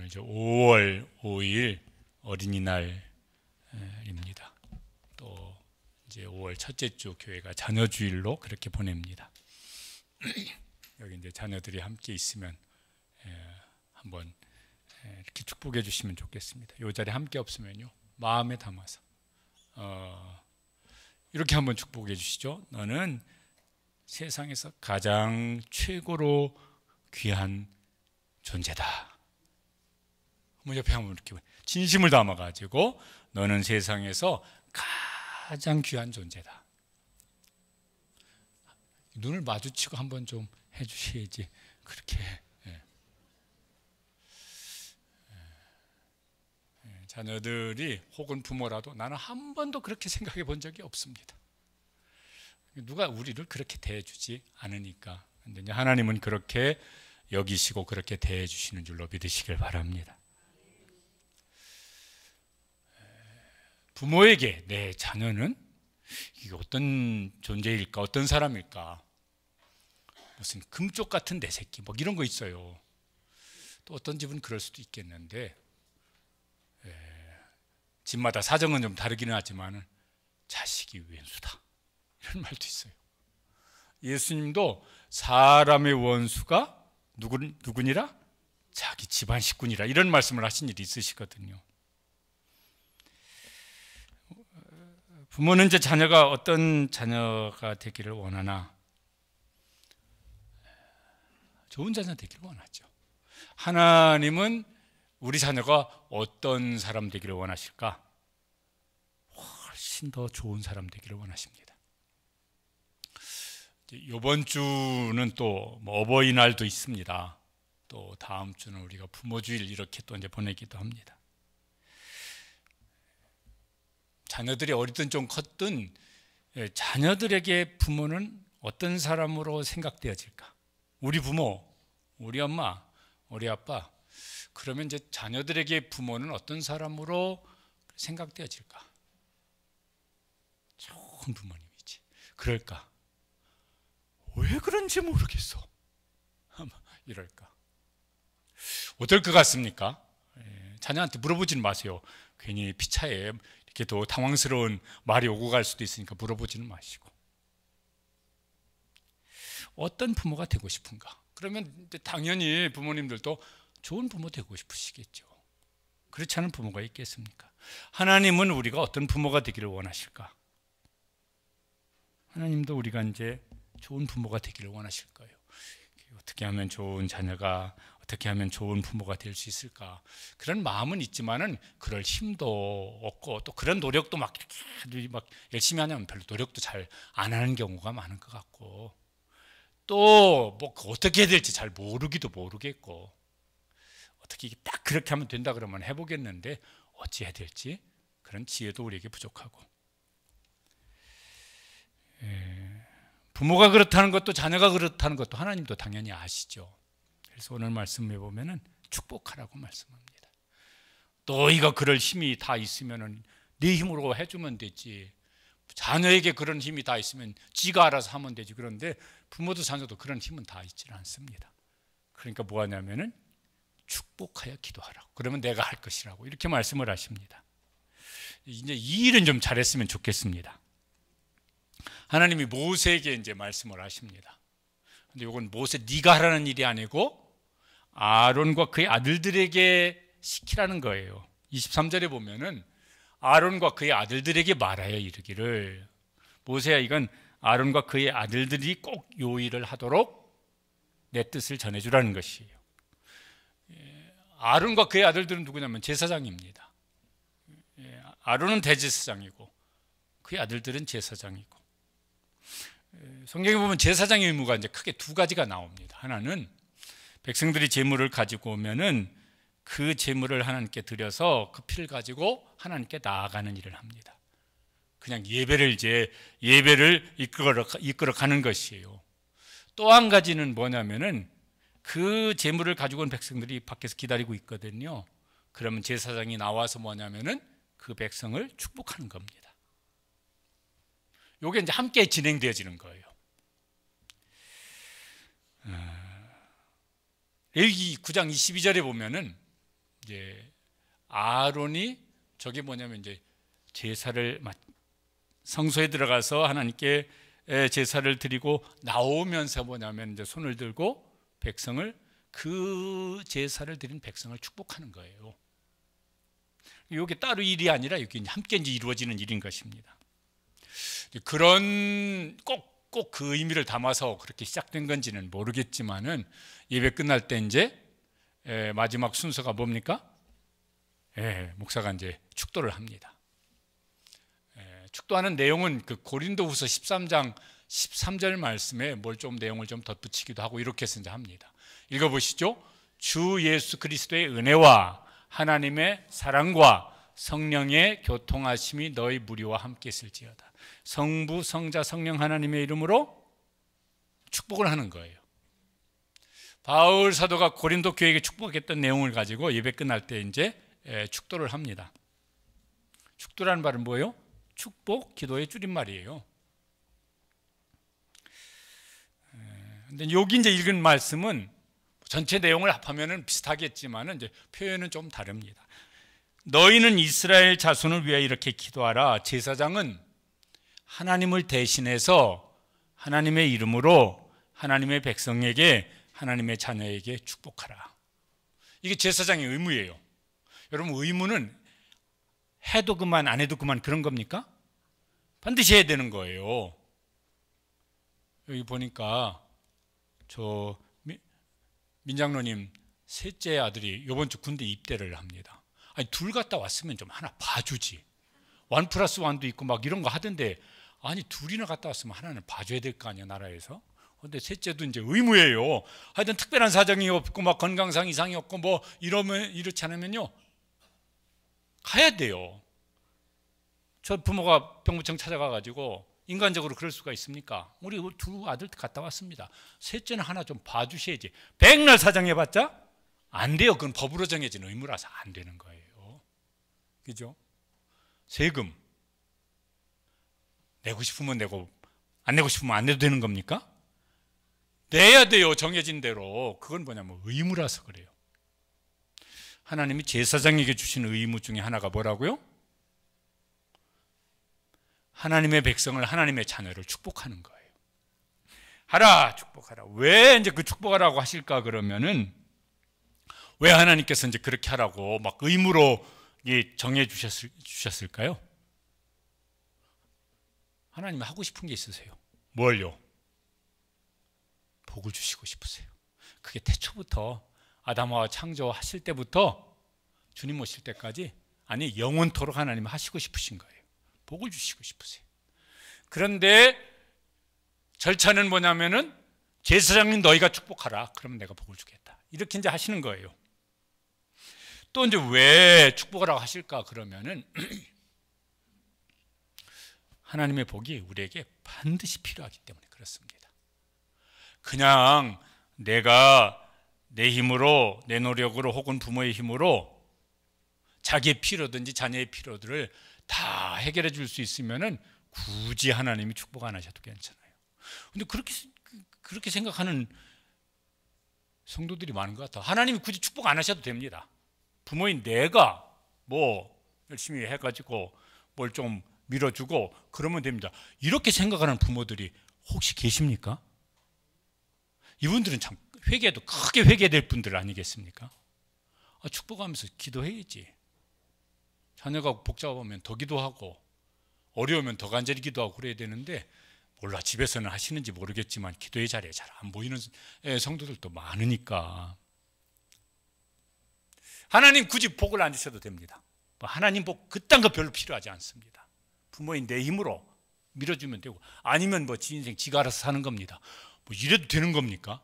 오늘 5월 5일 어린이날입니다. 또 이제 5월 첫째 주 교회가 자녀주일로 그렇게 보냅니다. 여기 이제 자녀들이 함께 있으면 한번 이렇게 축복해 주시면 좋겠습니다. 이 자리에 함께 없으면요, 마음에 담아서 이렇게 한번 축복해 주시죠. 너는 세상에서 가장 최고로 귀한 존재다. 옆에 한번 이렇게 진심을 담아가지고 너는 세상에서 가장 귀한 존재다. 눈을 마주치고 한번 좀 해주셔야지. 그렇게 자녀들이 혹은 부모라도 나는 한 번도 그렇게 생각해 본 적이 없습니다. 누가 우리를 그렇게 대해주지 않으니까. 근데 하나님은 그렇게 여기시고 그렇게 대해주시는 줄로 믿으시길 바랍니다. 부모에게 내 자녀는 이게 어떤 존재일까, 어떤 사람일까, 무슨 금쪽 같은 내 새끼 뭐 이런 거 있어요. 또 어떤 집은 그럴 수도 있겠는데 집마다 사정은 좀 다르기는 하지만 자식이 왼수다 이런 말도 있어요. 예수님도 사람의 원수가 누구니라? 자기 집안 식구니라 이런 말씀을 하신 일이 있으시거든요. 부모는 이제 자녀가 어떤 자녀가 되기를 원하나? 좋은 자녀 되기를 원하죠. 하나님은 우리 자녀가 어떤 사람 되기를 원하실까? 훨씬 더 좋은 사람 되기를 원하십니다. 이번 주는 또 어버이날도 있습니다. 또 다음 주는 우리가 부모주일 이렇게 또 이제 보내기도 합니다. 자녀들이 어리든 좀 컸든 자녀들에게 부모는 어떤 사람으로 생각되어질까? 우리 부모, 우리 엄마, 우리 아빠, 그러면 이제 자녀들에게 부모는 어떤 사람으로 생각되어질까? 좋은 부모님이지. 그럴까? 왜 그런지 모르겠어. 이럴까? 어떨 것 같습니까? 자녀한테 물어보지는 마세요. 괜히 피차에 이렇게 또 당황스러운 말이 오고 갈 수도 있으니까 물어보지는 마시고. 어떤 부모가 되고 싶은가? 그러면 당연히 부모님들도 좋은 부모 되고 싶으시겠죠. 그렇지 않은 부모가 있겠습니까? 하나님은 우리가 어떤 부모가 되기를 원하실까? 하나님도 우리가 이제 좋은 부모가 되기를 원하실 거예요. 어떻게 하면 좋은 자녀가, 어떻게 하면 좋은 부모가 될 수 있을까? 그런 마음은 있지만은 그럴 힘도 없고 또 그런 노력도 막 열심히 하냐면 별로 노력도 잘 안 하는 경우가 많은 것 같고 또 뭐 어떻게 해야 될지 잘 모르기도 모르겠고 어떻게 딱 그렇게 하면 된다 그러면 해보겠는데 어찌 해야 될지 그런 지혜도 우리에게 부족하고 부모가 그렇다는 것도 자녀가 그렇다는 것도 하나님도 당연히 아시죠. 그래서 오늘 말씀해 보면은 축복하라고 말씀합니다. 너희가 그럴 힘이 다 있으면은 네 힘으로 해주면 되지. 자녀에게 그런 힘이 다 있으면 지가 알아서 하면 되지. 그런데 부모도 자녀도 그런 힘은 다 있지는 않습니다. 그러니까 뭐 하냐면은 축복하여 기도하라고. 그러면 내가 할 것이라고 이렇게 말씀을 하십니다. 이제 이 일은 좀 잘했으면 좋겠습니다. 하나님이 모세에게 이제 말씀을 하십니다. 근데 이건 모세 네가 하라는 일이 아니고 아론과 그의 아들들에게 시키라는 거예요. 23절에 보면은 아론과 그의 아들들에게 말하여 이르기를 모세야 이건 아론과 그의 아들들이 꼭 요 일을 하도록 내 뜻을 전해주라는 것이에요. 아론과 그의 아들들은 누구냐면 제사장입니다. 아론은 대제사장이고 그의 아들들은 제사장이고 성경에 보면 제사장의 의무가 이제 크게 두 가지가 나옵니다. 하나는 백성들이 제물을 가지고 오면은 그 제물을 하나님께 드려서 그 피를 가지고 하나님께 나아가는 일을 합니다. 그냥 예배를 이끌어 가는 것이에요. 또 한 가지는 뭐냐면은 그 제물을 가지고 온 백성들이 밖에서 기다리고 있거든요. 그러면 제사장이 나와서 뭐냐면은 그 백성을 축복하는 겁니다. 이게 이제 함께 진행되어지는 거예요. 레위기 9장 22절에 보면은 이제 아론이 저게 뭐냐면 이제 제사를 성소에 들어가서 하나님께 제사를 드리고 나오면서 뭐냐면 이제 손을 들고 백성을, 그 제사를 드린 백성을 축복하는 거예요. 이게 따로 일이 아니라 이게 함께 이제 이루어지는 일인 것입니다. 그런 꼭 그 의미를 담아서 그렇게 시작된 건지는 모르겠지만은 예배 끝날 때 이제 마지막 순서가 뭡니까? 목사가 이제 축도를 합니다. 축도하는 내용은 그 고린도후서 13장 13절 말씀에 뭘 좀 내용을 좀 덧붙이기도 하고 이렇게 해서 이제 합니다. 읽어보시죠. 주 예수 그리스도의 은혜와 하나님의 사랑과 성령의 교통하심이 너희 무리와 함께 있을지어다. 성부, 성자, 성령 하나님의 이름으로 축복을 하는 거예요. 바울 사도가 고린도 교회에게 축복했던 내용을 가지고 예배 끝날 때 이제 축도를 합니다. 축도라는 말은 뭐예요? 축복, 기도의 줄임말이에요. 근데 여기 이제 읽은 말씀은 전체 내용을 합하면은 비슷하겠지만은 이제 표현은 좀 다릅니다. 너희는 이스라엘 자손을 위하여 이렇게 기도하라. 제사장은 하나님을 대신해서 하나님의 이름으로 하나님의 백성에게, 하나님의 자녀에게 축복하라. 이게 제사장의 의무예요. 여러분, 의무는 해도 그만 안 해도 그만 그런 겁니까? 반드시 해야 되는 거예요. 여기 보니까 저 민장로님 셋째 아들이 이번 주 군대 입대를 합니다. 아니, 둘 갔다 왔으면 좀 하나 봐주지. 1+1도 있고 막 이런 거 하던데, 아니 둘이나 갔다 왔으면 하나는 봐줘야 될 거 아니야, 나라에서. 근데 셋째도 이제 의무예요. 하여튼 특별한 사정이 없고 막 건강상 이상이 없고 뭐 이러면, 이렇지 않으면요 가야 돼요. 저 부모가 병무청 찾아가가지고 인간적으로 그럴 수가 있습니까? 우리 두 아들 갔다 왔습니다. 셋째는 하나 좀 봐주셔야지. 백날 사정해봤자 안 돼요. 그건 법으로 정해진 의무라서 안 되는 거예요. 그죠? 세금 내고 싶으면 내고 안 내고 싶으면 안 내도 되는 겁니까? 내야 돼요. 정해진 대로. 그건 뭐냐면 의무라서 그래요. 하나님이 제사장에게 주신 의무 중에 하나가 뭐라고요? 하나님의 백성을, 하나님의 자녀를 축복하는 거예요. 하라, 축복하라. 왜 이제 그 축복하라고 하실까 그러면은, 왜 하나님께서 이제 그렇게 하라고 막 의무로 정해 주셨을까요? 하나님이 하고 싶은 게 있으세요. 뭘요? 복을 주시고 싶으세요. 그게 태초부터 아담과 창조하실 때부터 주님 오실 때까지, 아니 영원토록 하나님이 하시고 싶으신 거예요. 복을 주시고 싶으세요. 그런데 절차는 뭐냐면은, 제사장님 너희가 축복하라. 그러면 내가 복을 주겠다. 이렇게 이제 하시는 거예요. 또 이제 왜 축복하라고 하실까 그러면은 하나님의 복이 우리에게 반드시 필요하기 때문에 그렇습니다. 그냥 내가 내 힘으로, 내 노력으로 혹은 부모의 힘으로 자기의 필요든지 자녀의 필요들을 다 해결해 줄 수 있으면은 굳이 하나님이 축복 안 하셔도 괜찮아요. 근데 그렇게 생각하는 성도들이 많은 것 같아요. 하나님이 굳이 축복 안 하셔도 됩니다. 부모인 내가 뭐 열심히 해가지고 뭘 좀 밀어주고 그러면 됩니다. 이렇게 생각하는 부모들이 혹시 계십니까? 이분들은 참 회개도 크게 회개될 분들 아니겠습니까? 축복하면서 기도해야지. 자녀가 복잡하면 더 기도하고 어려우면 더 간절히 기도하고 그래야 되는데, 몰라, 집에서는 하시는지 모르겠지만 기도의 자리에 잘 안 보이는 성도들도 많으니까. 하나님 굳이 복을 안 주셔도 됩니다. 하나님 복 그딴 거 별로 필요하지 않습니다. 부모인 내 힘으로 밀어주면 되고, 아니면 뭐 지 인생 지가 알아서 사는 겁니다. 뭐 이래도 되는 겁니까?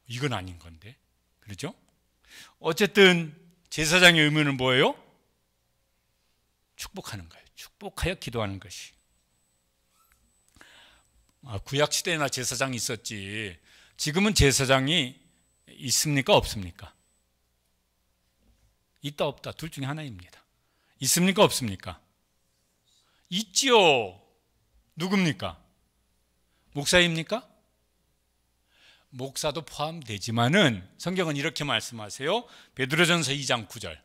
이건 아닌 건데. 그렇죠? 어쨌든 제사장의 의무는 뭐예요? 축복하는 거예요. 축복하여 기도하는 것이. 구약 시대나 제사장이 있었지, 지금은 제사장이 있습니까? 없습니까? 있다 없다 둘 중에 하나입니다. 있습니까? 없습니까? 있지요. 누굽니까? 목사입니까? 목사도 포함되지만은 성경은 이렇게 말씀하세요. 베드로전서 2장 9절.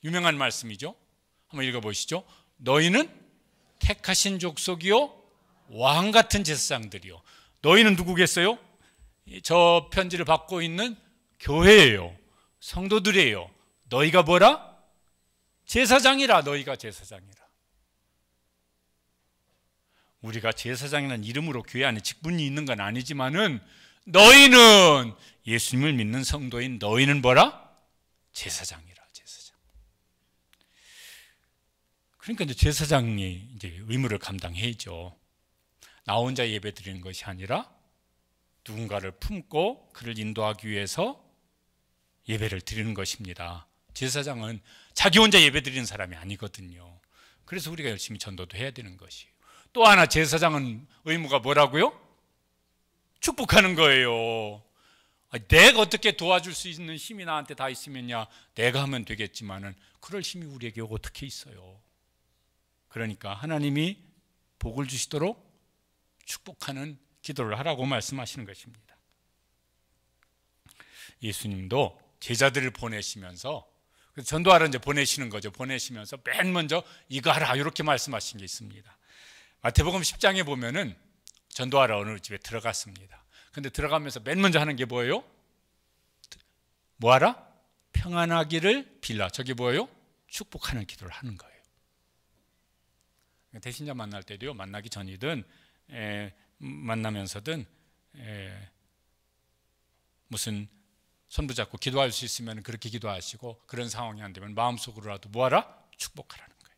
유명한 말씀이죠. 한번 읽어보시죠. 너희는 택하신 족속이요 왕 같은 제사장들이요. 너희는 누구겠어요? 저 편지를 받고 있는 교회예요. 성도들이에요. 너희가 뭐라? 제사장이라. 너희가 제사장이라. 우리가 제사장이라는 이름으로 교회 안에 직분이 있는 건 아니지만은 너희는 예수님을 믿는 성도인 너희는 뭐라? 제사장이라. 제사장. 그러니까 이제 제사장이 이제 의무를 감당해야죠. 나 혼자 예배 드리는 것이 아니라 누군가를 품고 그를 인도하기 위해서 예배를 드리는 것입니다. 제사장은 자기 혼자 예배 드리는 사람이 아니거든요. 그래서 우리가 열심히 전도도 해야 되는 것이에요. 또 하나 제사장은 의무가 뭐라고요? 축복하는 거예요. 내가 어떻게 도와줄 수 있는 힘이 나한테 다 있으면야 내가 하면 되겠지만은 그럴 힘이 우리에게 어떻게 있어요? 그러니까 하나님이 복을 주시도록 축복하는 기도를 하라고 말씀하시는 것입니다. 예수님도 제자들을 보내시면서 전도하러 이제 보내시는 거죠. 보내시면서 맨 먼저 이거 하라 이렇게 말씀하신 게 있습니다. 마태복음 10장에 보면은 전도하러 어느 집에 들어갔습니다. 근데 들어가면서 맨 먼저 하는 게 뭐예요? 뭐하라? 평안하기를 빌라. 저게 뭐예요? 축복하는 기도를 하는 거예요. 대신자 만날 때도요, 만나기 전이든 만나면서든 무슨 손 붙잡고 기도할 수 있으면 그렇게 기도하시고, 그런 상황이 안 되면 마음속으로라도 뭐하라? 축복하라는 거예요.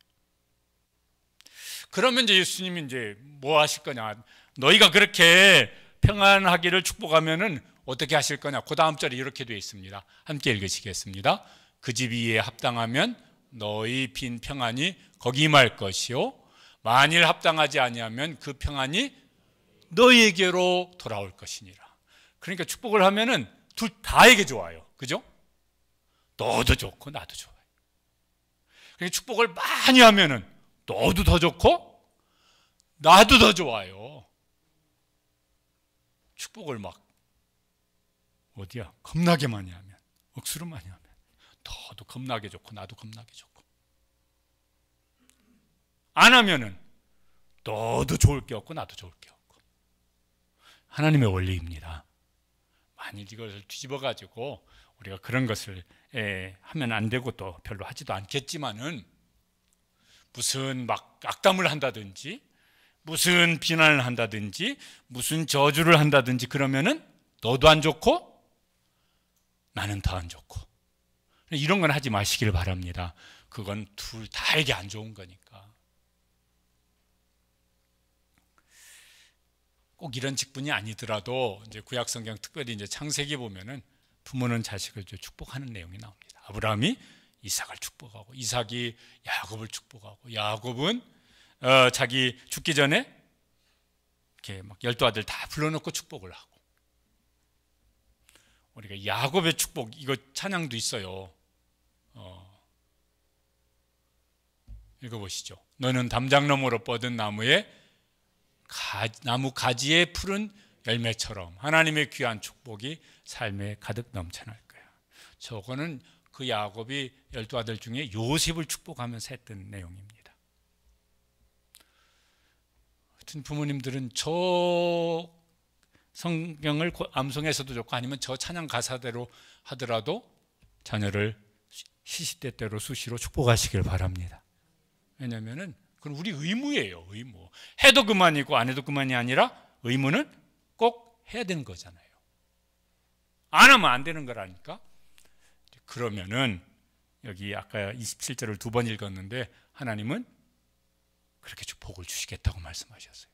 그러면 이제 예수님이 이제 뭐 하실 거냐? 너희가 그렇게 평안하기를 축복하면은 어떻게 하실 거냐? 그 다음 절에 이렇게 되어 있습니다. 함께 읽으시겠습니다. 그 집 위에 합당하면 너희 빈 평안이 거기 임할 것이요, 만일 합당하지 아니하면 그 평안이 너희에게로 돌아올 것이니라. 그러니까 축복을 하면은 둘 다에게 좋아요. 그죠? 너도 좋고 나도 좋아요. 그러니까 축복을 많이 하면은 너도 더 좋고 나도 더 좋아요. 축복을 막 어디야? 겁나게 많이 하면, 억수로 많이 하면 너도 겁나게 좋고 나도 겁나게 좋고, 안 하면은 너도 좋을 게 없고 나도 좋을 게 없고. 하나님의 원리입니다. 만일 이것을 뒤집어 가지고 우리가 그런 것을 하면 안 되고 또 별로 하지도 않겠지만은, 무슨 막 악담을 한다든지 무슨 비난을 한다든지 무슨 저주를 한다든지 그러면은 너도 안 좋고 나는 더 안 좋고, 이런 건 하지 마시길 바랍니다. 그건 둘 다에게 안 좋은 거니까. 꼭 이런 직분이 아니더라도 이제 구약 성경, 특별히 이제 창세기 보면은 부모는 자식을 축복하는 내용이 나옵니다. 아브라함이 이삭을 축복하고, 이삭이 야곱을 축복하고, 야곱은 자기 죽기 전에 이렇게 막 12아들 다 불러놓고 축복을 하고. 우리가 야곱의 축복, 이거 찬양도 있어요. 읽어보시죠. 너는 담장너머로 뻗은 나무에 나무 가지에 푸른 열매처럼 하나님의 귀한 축복이 삶에 가득 넘쳐날 거야. 저거는 그 야곱이 12아들 중에 요셉을 축복하면서 했던 내용입니다. 하여튼 부모님들은 저 성경을 암송해서도 좋고 아니면 저 찬양 가사대로 하더라도 자녀를 시시때때로 수시로 축복하시길 바랍니다. 왜냐하면 그건 우리 의무예요. 의무. 해도 그만이고 안 해도 그만이 아니라 의무는 꼭 해야 되는 거잖아요. 안 하면 안 되는 거라니까. 그러면은 여기 아까 27절을 2번 읽었는데 하나님은 그렇게 복을 주시겠다고 말씀하셨어요.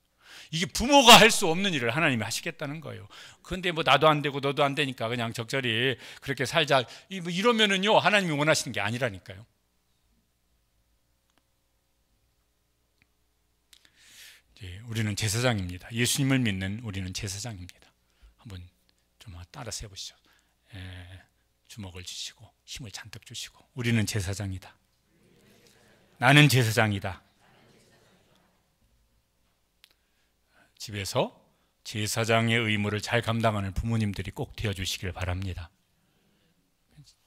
이게 부모가 할 수 없는 일을 하나님이 하시겠다는 거예요. 그런데 뭐 나도 안 되고 너도 안 되니까 그냥 적절히 그렇게 살자, 이러면은요 하나님이 원하시는 게 아니라니까요. 우리는 제사장입니다. 예수님을 믿는 우리는 제사장입니다. 한번 좀 따라서 해보시죠. 주먹을 주시고 힘을 잔뜩 주시고, 우리는 제사장이다. 나는 제사장이다. 집에서 제사장의 의무를 잘 감당하는 부모님들이 꼭 되어주시길 바랍니다.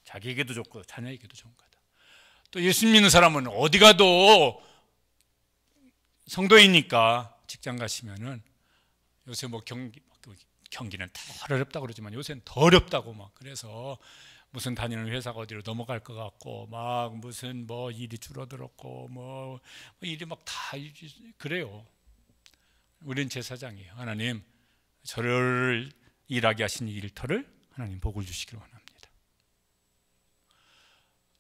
자기에게도 좋고 자녀에게도 좋은 거다. 또 예수 믿는 사람은 어디 가도 성도이니까 직장 가시면은 요새 뭐 경기는 더 어렵다고 그러지만 요새는 더 어렵다고 막 그래서 무슨 다니는 회사가 어디로 넘어갈 것 같고 막 무슨 뭐 일이 줄어들었고 뭐 일이 막 다 그래요. 우리는 제사장이에요. 하나님 저를 일하게 하신 이 일터를 하나님 복을 주시기를 원합니다.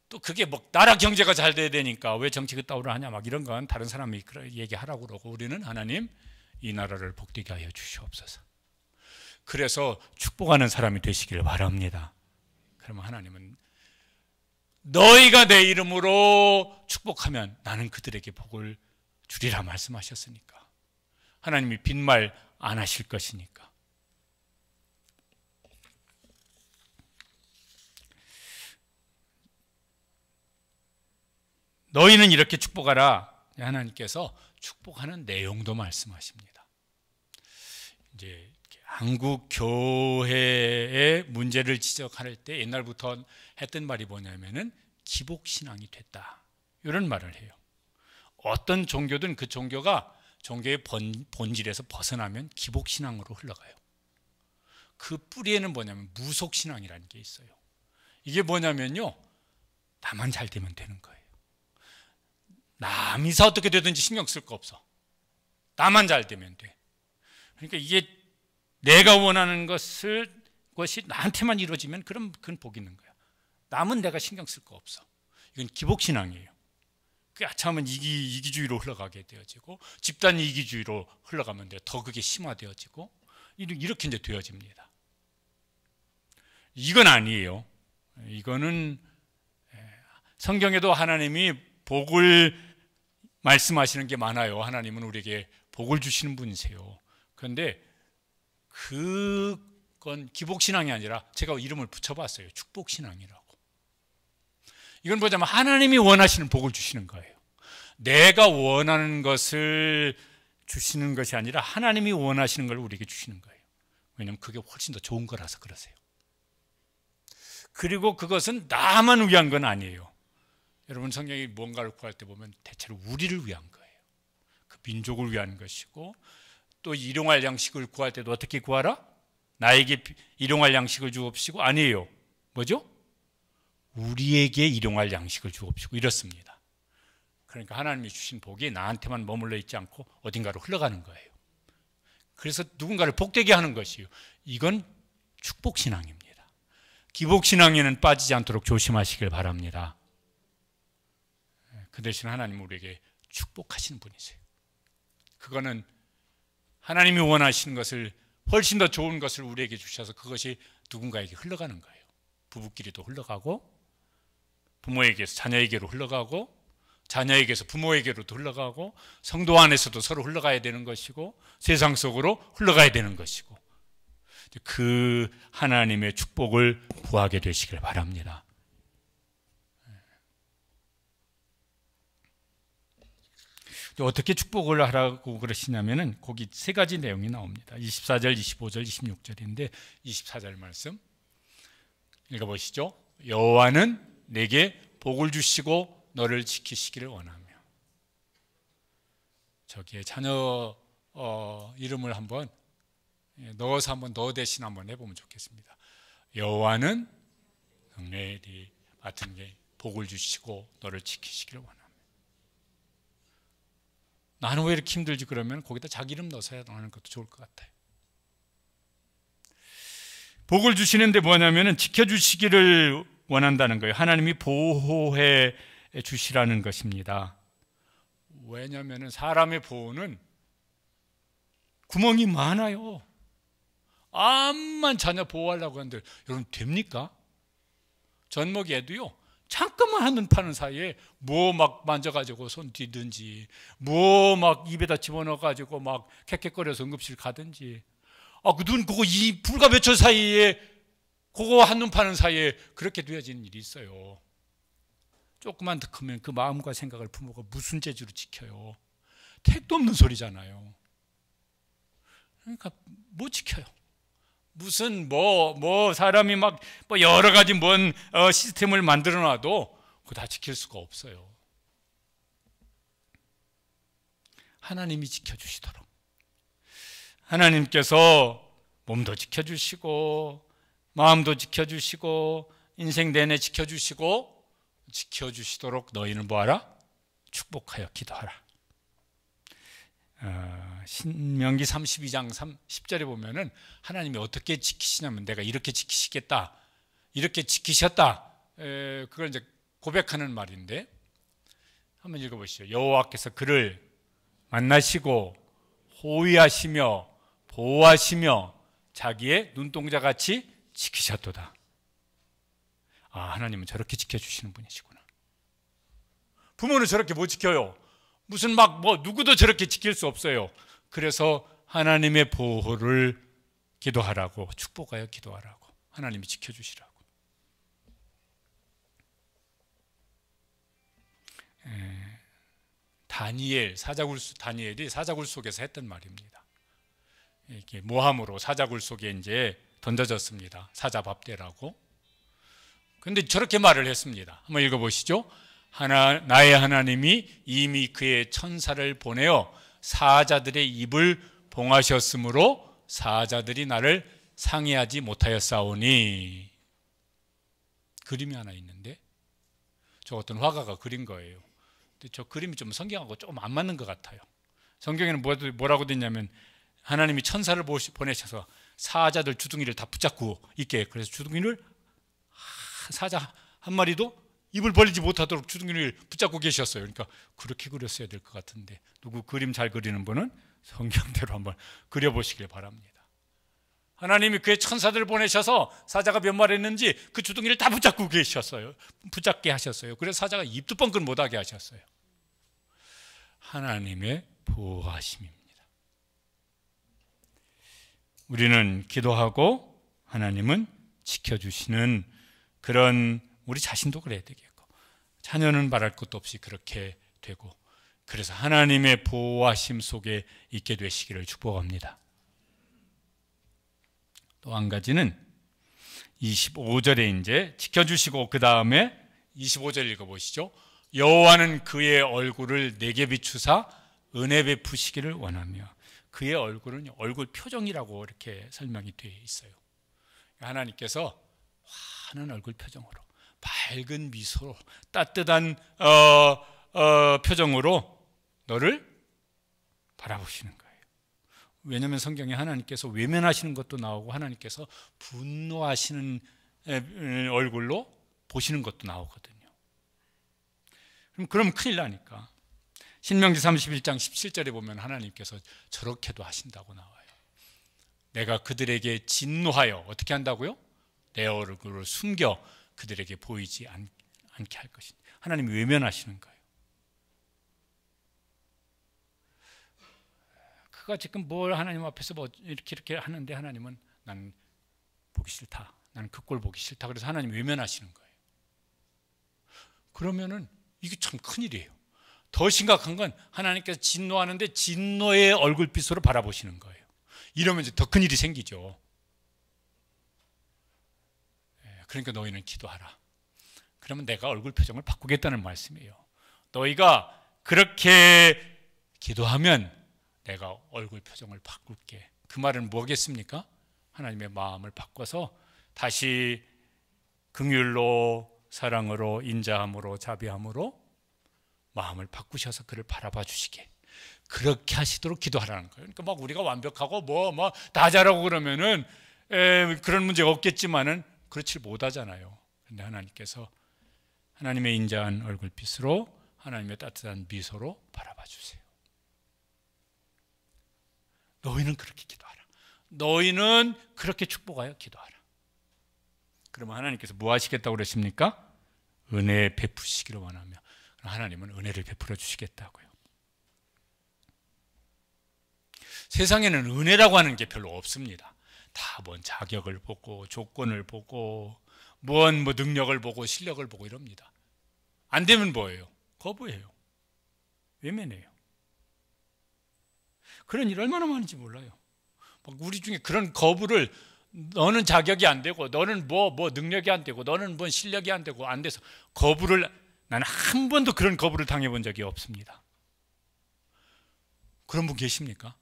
또 그게 뭐 나라 경제가 잘 돼야 되니까 왜 정치 그따위로 하냐 막 이런 건 다른 사람이 얘기하라고 그러고 우리는 하나님 이 나라를 복되게 하여 주시옵소서. 그래서 축복하는 사람이 되시길 바랍니다. 그러면 하나님은 너희가 내 이름으로 축복하면 나는 그들에게 복을 주리라 말씀하셨으니까 하나님이 빈말 안 하실 것이니까. 너희는 이렇게 축복하라. 하나님께서 축복하는 내용도 말씀하십니다. 이제 한국 교회의 문제를 지적할 때 옛날부터 했던 말이 뭐냐면은 기복신앙이 됐다. 이런 말을 해요. 어떤 종교든 그 종교가 종교의 본질에서 벗어나면 기복신앙으로 흘러가요. 그 뿌리에는 뭐냐면 무속신앙이라는 게 있어요. 이게 뭐냐면요, 나만 잘 되면 되는 거예요. 남이 어떻게 되든지 신경 쓸 거 없어. 나만 잘 되면 돼. 그러니까 이게 내가 원하는 것이 나한테만 이루어지면 그럼 그건 복 있는 거야. 남은 내가 신경 쓸 거 없어. 이건 기복신앙이에요. 그 아차하면 이기주의로 흘러가게 되어지고 집단 이기주의로 흘러가면 돼요. 더 그게 심화되어지고 이렇게 이제 되어집니다. 이건 아니에요. 이거는 성경에도 하나님이 복을 말씀하시는 게 많아요. 하나님은 우리에게 복을 주시는 분이세요. 그런데 그건 기복신앙이 아니라 제가 이름을 붙여봤어요. 축복신앙이라고. 이건 뭐냐면 하나님이 원하시는 복을 주시는 거예요. 내가 원하는 것을 주시는 것이 아니라 하나님이 원하시는 걸 우리에게 주시는 거예요. 왜냐하면 그게 훨씬 더 좋은 거라서 그러세요. 그리고 그것은 나만 위한 건 아니에요. 여러분 성경이 뭔가를 구할 때 보면 대체로 우리를 위한 거예요. 그 민족을 위한 것이고 또 일용할 양식을 구할 때도 어떻게 구하라? 나에게 일용할 양식을 주옵시고 아니에요. 뭐죠? 우리에게 일용할 양식을 주옵시고 이렇습니다. 그러니까 하나님이 주신 복이 나한테만 머물러 있지 않고 어딘가로 흘러가는 거예요. 그래서 누군가를 복되게 하는 것이요. 이건 축복신앙입니다. 기복신앙에는 빠지지 않도록 조심하시길 바랍니다. 그 대신 하나님은 우리에게 축복하시는 분이세요. 그거는 하나님이 원하시는 것을 훨씬 더 좋은 것을 우리에게 주셔서 그것이 누군가에게 흘러가는 거예요. 부부끼리도 흘러가고 부모에게서 자녀에게로 흘러가고 자녀에게서 부모에게로도 흘러가고 성도 안에서도 서로 흘러가야 되는 것이고 세상 속으로 흘러가야 되는 것이고 그 하나님의 축복을 구하게 되시길 바랍니다. 어떻게 축복을 하라고 그러시냐면은 거기 세 가지 내용이 나옵니다. 24절, 25절, 26절인데 24절 말씀 읽어보시죠. 여호와는 내게 복을 주시고 너를 지키시기를 원하며. 저기에 자녀 이름을 한번 넣어서 한번 너 대신 한번 해보면 좋겠습니다. 여호와는 내 맡은 게 복을 주시고 너를 지키시기를 원하며. 나는 왜 이렇게 힘들지? 그러면 거기다 자기 이름 넣어서 하는 것도 좋을 것 같아요. 복을 주시는데 뭐냐면은 지켜주시기를 원한다는 거예요. 하나님이 보호해 주시라는 것입니다. 왜냐하면 사람의 보호는 구멍이 많아요. 암만 자녀 보호하려고 하는데 여러분 됩니까? 젖먹이 애도요. 잠깐만 한눈 파는 사이에 뭐 막 만져가지고 손 뒤든지 뭐 막 입에다 집어넣어가지고 막 캑캑거려서 응급실 가든지 그 눈 그거 이 불과 몇 초 사이에 그거 한눈 파는 사이에 그렇게 되어지는 일이 있어요. 조금만 더 크면 그 마음과 생각을 부모가 무슨 재주로 지켜요? 택도 없는 소리잖아요. 그러니까 못 지켜요. 무슨 사람이 막 여러 가지 시스템을 만들어 놔도 그거 다 지킬 수가 없어요. 하나님이 지켜주시도록. 하나님께서 몸도 지켜주시고 마음도 지켜주시고 인생 내내 지켜주시도록 너희는 뭐하라? 축복하여 기도하라. 신명기 32장 10절에 보면은 하나님이 어떻게 지키시냐면 내가 이렇게 지키시겠다, 이렇게 지키셨다, 그걸 이제 고백하는 말인데 한번 읽어보시죠. 여호와께서 그를 만나시고 호위하시며 보호하시며 자기의 눈동자같이 지키셨도다. 하나님은 저렇게 지켜주시는 분이시구나. 부모는 저렇게 못 지켜요. 무슨 누구도 저렇게 지킬 수 없어요. 그래서 하나님의 보호를 기도하라고, 축복하여 기도하라고, 하나님이 지켜주시라고. 다니엘이 사자굴 속에서 했던 말입니다. 이렇게 모함으로 사자굴 속에 이제 던져졌습니다. 사자밥대라고. 근데 저렇게 말을 했습니다. 한번 읽어보시죠. 나의 하나님이 이미 그의 천사를 보내어 사자들의 입을 봉하셨으므로 사자들이 나를 상해하지 못하였사오니. 그림이 하나 있는데 저 어떤 화가가 그린 거예요. 근데 저 그림이 좀 성경하고 조금 안 맞는 것 같아요. 성경에는 뭐라고 됐냐면 하나님이 천사를 보내셔서 사자들 주둥이를 다 붙잡고 있게, 그래서 주둥이를 사자 한 마리도 입을 벌리지 못하도록 주둥이를 붙잡고 계셨어요. 그러니까 그렇게 그렸어야 될 것 같은데, 누구 그림 잘 그리는 분은 성경대로 한번 그려보시길 바랍니다. 하나님이 그의 천사들을 보내셔서 사자가 몇 마리 있는지 그 주둥이를 다 붙잡고 계셨어요. 붙잡게 하셨어요. 그래서 사자가 입도 뻥끗 못하게 하셨어요. 하나님의 보호하심입니다. 우리는 기도하고 하나님은 지켜주시는 그런, 우리 자신도 그래야 되겠고 자녀는 말할 것도 없이 그렇게 되고, 그래서 하나님의 보호하심 속에 있게 되시기를 축복합니다. 또 한 가지는 25절에 이제 지켜주시고 그 다음에 25절 읽어보시죠. 여호와는 그의 얼굴을 내게 비추사 은혜 베푸시기를 원하며. 그의 얼굴은 얼굴 표정이라고 이렇게 설명이 되어 있어요. 하나님께서 환한 얼굴 표정으로, 밝은 미소로, 따뜻한 표정으로 너를 바라보시는 거예요. 왜냐하면 성경에 하나님께서 외면하시는 것도 나오고 하나님께서 분노하시는 얼굴로 보시는 것도 나오거든요. 그럼 큰일 나니까. 신명기 31장 17절에 보면 하나님께서 저렇게도 하신다고 나와요. 내가 그들에게 진노하여 어떻게 한다고요? 내 얼굴을 숨겨 그들에게 보이지 않게 할 것이니. 하나님이 외면하시는 거예요. 그가 지금 뭘 하나님 앞에서 이렇게 하는데 하나님은 난 보기 싫다, 나는 그 꼴 보기 싫다, 그래서 하나님 외면하시는 거예요. 그러면은 이게 참 큰일이에요. 더 심각한 건 하나님께서 진노하는데 진노의 얼굴빛으로 바라보시는 거예요. 이러면 이제 더 큰일이 생기죠. 그러니까 너희는 기도하라. 그러면 내가 얼굴 표정을 바꾸겠다는 말씀이에요. 너희가 그렇게 기도하면 내가 얼굴 표정을 바꿀게. 그 말은 뭐겠습니까? 하나님의 마음을 바꿔서 다시 긍휼로, 사랑으로, 인자함으로, 자비함으로 마음을 바꾸셔서 그를 바라봐 주시게, 그렇게 하시도록 기도하라는 거예요. 그러니까 우리가 완벽하고 다 잘하고 그러면은 그런 문제가 없겠지만은 그렇지 못하잖아요. 그런데 하나님께서 하나님의 인자한 얼굴빛으로, 하나님의 따뜻한 미소로 바라봐 주세요. 너희는 그렇게 기도하라. 너희는 그렇게 축복하여 기도하라. 그러면 하나님께서 뭐 하시겠다고 그러십니까? 은혜 베푸시기를 원하며. 하나님은 은혜를 베풀어 주시겠다고요. 세상에는 은혜라고 하는 게 별로 없습니다. 다 자격을 보고 조건을 보고 능력을 보고 실력을 보고 이럽니다. 안 되면 뭐예요? 거부해요. 외면해요. 그런 일 얼마나 많은지 몰라요. 우리 중에 그런 거부를, 너는 자격이 안 되고 너는 능력이 안 되고 너는 실력이 안 되고 안 돼서 거부를 나는 한 번도 그런 거부를 당해본 적이 없습니다. 그런 분 계십니까?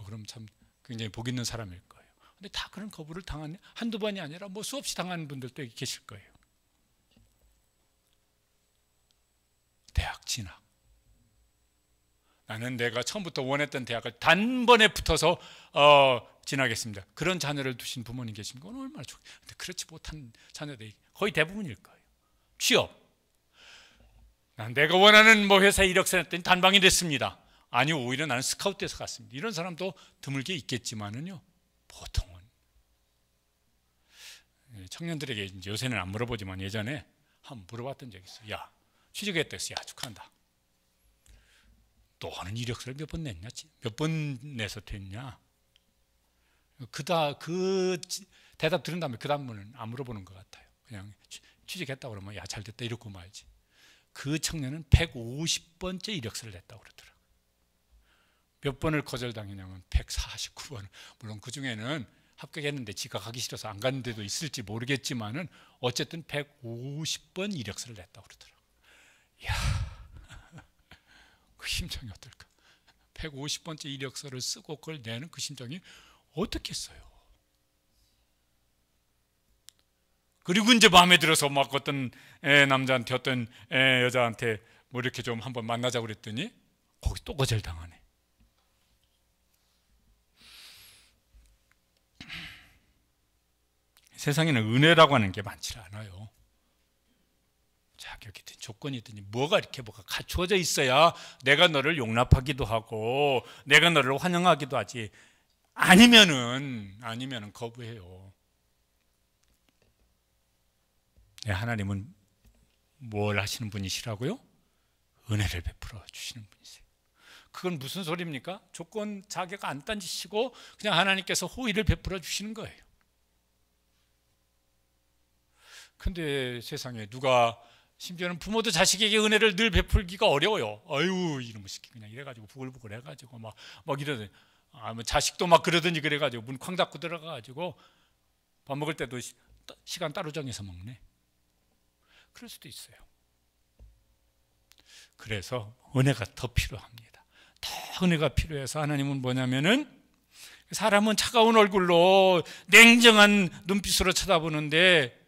그럼 참 굉장히 복 있는 사람일 거예요. 근데 다 그런 거부를 당한, 한두 번이 아니라 뭐 수없이 당하는 분들도 계실 거예요. 대학 진학. 나는 내가 처음부터 원했던 대학을 단번에 붙어서 진학했습니다. 그런 자녀를 두신 부모님 계십니까? 얼마나 좋겠어요. 근데 그렇지 못한 자녀들이 거의 대부분일 거예요. 취업. 내가 원하는 뭐 회사에 이력서 냈더니 단방이 됐습니다. 아니, 오히려 나는 스카우트에서 갔습니다. 이런 사람도 드물게 있겠지만은요, 보통은 청년들에게 이제 요새는 안 물어보지만 예전에 한번 물어봤던 적이 있어요. 야, 취직했다 해서, 야, 축하한다. 너는 이력서를 몇 번 냈냐? 몇 번 내서 됐냐? 그 대답 들은 다음에 그 다음은 안 물어보는 것 같아요. 그냥 취직했다 그러면 야, 잘 됐다 이러고 말지. 그 청년은 150번째 이력서를 냈다고 그러더라고요. 몇 번을 거절당했냐면 149번. 물론 그 중에는 합격했는데 지가 가기 싫어서 안 가는 데도 있을지 모르겠지만은 어쨌든 150번 이력서를 냈다고 그러더라고요. 이야, 그 심정이 어떨까? 150번째 이력서를 쓰고 그걸 내는 그 심정이 어떻겠어요? 그리고 이제 마음에 들어서 막 어떤 남자한테 어떤 여자한테 뭐 이렇게 좀 한번 만나자고 그랬더니 거기 또 거절당하네. 세상에는 은혜라고 하는 게 많지 않아요. 자격이든 조건이든 뭐가 갖추어져 있어야 내가 너를 용납하기도 하고 내가 너를 환영하기도 하지. 아니면은 거부해요. 하나님은 뭘 하시는 분이시라고요? 은혜를 베풀어 주시는 분이세요. 그건 무슨 소리입니까? 조건 자격 안 딴지시고 그냥 하나님께서 호의를 베풀어 주시는 거예요. 근데 세상에 누가, 심지어는 부모도 자식에게 은혜를 늘 베풀기가 어려워요. 아유, 이놈의 새끼 그냥 이래가지고 부글부글 해가지고 막 이러더니, 뭐 자식도 막 그러더니 그래가지고 문 쾅 닫고 들어가가지고 밥 먹을 때도 시간 따로 정해서 먹네. 그럴 수도 있어요. 그래서 은혜가 더 필요합니다. 더 은혜가 필요해서 하나님은 뭐냐면은, 사람은 차가운 얼굴로 냉정한 눈빛으로 쳐다보는데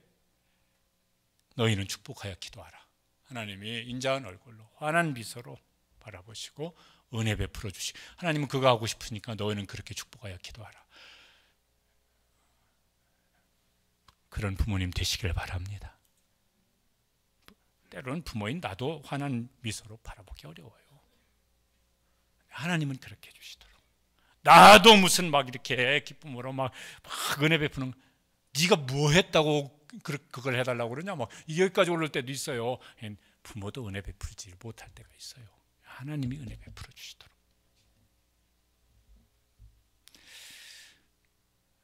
너희는 축복하여 기도하라. 하나님이 인자한 얼굴로 환한 미소로 바라보시고 은혜 베풀어 주시. 하나님은 그거 하고 싶으니까 너희는 그렇게 축복하여 기도하라. 그런 부모님 되시길 바랍니다. 때로는 부모인 나도 환한 미소로 바라보기 어려워요. 하나님은 그렇게 해주시도록. 나도 무슨 막 이렇게 기쁨으로 막 은혜 베푸는, 네가 뭐 했다고 그걸 해달라고 그러냐, 막 여기까지 올릴 때도 있어요. 부모도 은혜 베풀지 못할 때가 있어요. 하나님이 은혜 베풀어 주시도록.